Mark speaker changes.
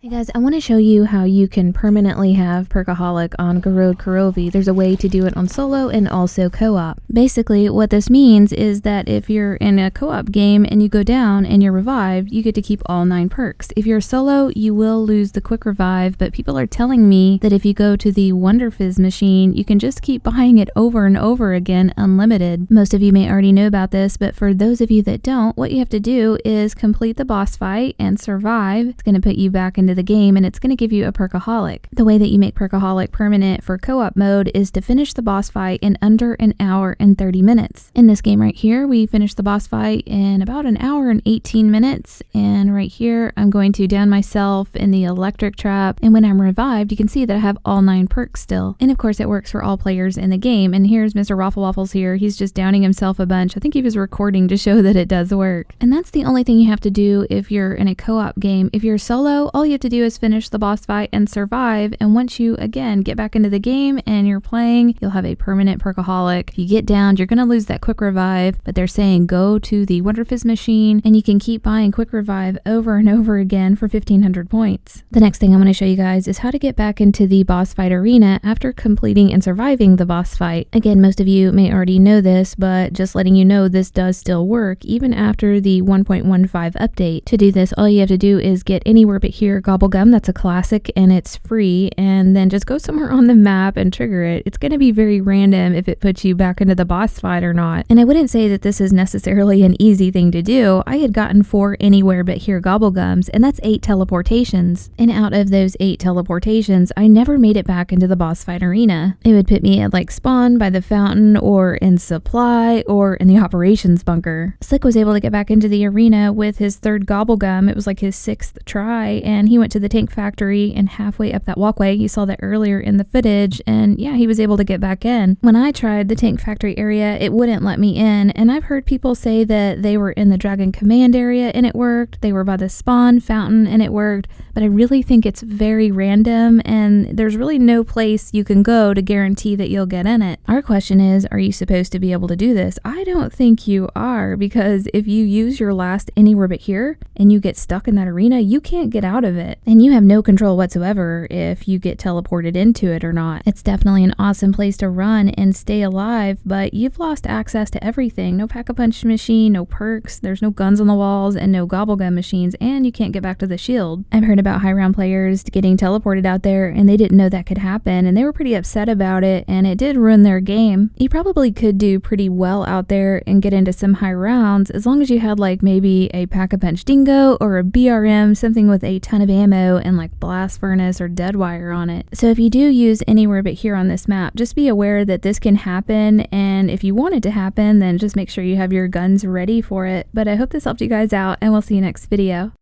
Speaker 1: Hey guys, I want to show you how you can permanently have Perkaholic on Gorod Krovi. There's a way to do it on solo and also co-op. Basically, what this means is that if you're in a co-op game and you go down and you're revived, you get to keep all 9 perks. If you're solo, you will lose the quick revive, but people are telling me that if you go to the Wonder Fizz machine, you can just keep buying it over and over again, unlimited. Most of you may already know about this, but for those of you that don't, what you have to do is complete the boss fight and survive. It's going to put you back into the game and it's going to give you a Perkaholic. The way that you make Perkaholic permanent for co-op mode is to finish the boss fight in under an hour and 30 minutes. In this game right here, we finished the boss fight in about an hour and 18 minutes, and right here I'm going to down myself in the electric trap, and when I'm revived you can see that I have all 9 perks still. And of course it works for all players in the game, and here's Mr. Waffle Waffles here. He's just downing himself a bunch. I think he was recording to show that it does work. And that's the only thing you have to do if you're in a co-op game. If you're solo, all you have to do is finish the boss fight and survive, and once you again get back into the game and you're playing, you'll have a permanent Perkaholic. If you get downed, you're gonna lose that quick revive, but they're saying go to the Wonder Fizz machine and you can keep buying quick revive over and over again for 1500 points. The next thing I'm going to show you guys is how to get back into the boss fight arena after completing and surviving the boss fight. Again, most of you may already know this, but just letting you know, this does still work even after the 1.15 update. To do this, all you have to do is get anywhere but here Gobblegum. That's a classic and it's free, and then just go somewhere on the map and trigger it. It's going to be very random if it puts you back into the boss fight or not. And I wouldn't say that this is necessarily an easy thing to do. I had gotten 4 anywhere but here Gobblegums, and that's 8 teleportations. And out of those 8 teleportations, I never made it back into the boss fight arena. It would put me at like spawn by the fountain or in supply or in the operations bunker. Slick was able to get back into the arena with his 3rd Gobblegum. It was like his 6th try, and he went to the tank factory, and halfway up that walkway, you saw that earlier in the footage, and yeah, he was able to get back in. When I tried the tank factory area, it wouldn't let me in, and I've heard people say that they were in the Dragon Command area and it worked, they were by the spawn fountain and it worked, but I really think it's very random and there's really no place you can go to guarantee that you'll get in it. Our question is, are you supposed to be able to do this? I don't think you are, because if you use your last anywhere but here and you get stuck in that arena, you can't get out of it, and you have no control whatsoever if you get teleported into it or not. It's definitely an awesome place to run and stay alive, but you've lost access to everything. No Pack-a-Punch machine, no perks, there's no guns on the walls, and no Gobblegum machines, and you can't get back to the shield. I've heard about high round players getting teleported out there and they didn't know that could happen, and they were pretty upset about it, and it did ruin their game. You probably could do pretty well out there and get into some high rounds as long as you had like maybe a Pack-a-Punch Dingo or a BRM, something with a ton of ammo and like blast furnace or dead wire on it. So if you do use anywhere but here on this map, just be aware that this can happen, and if you want it to happen, then just make sure you have your guns ready for it. But I hope this helped you guys out, and we'll see you next video.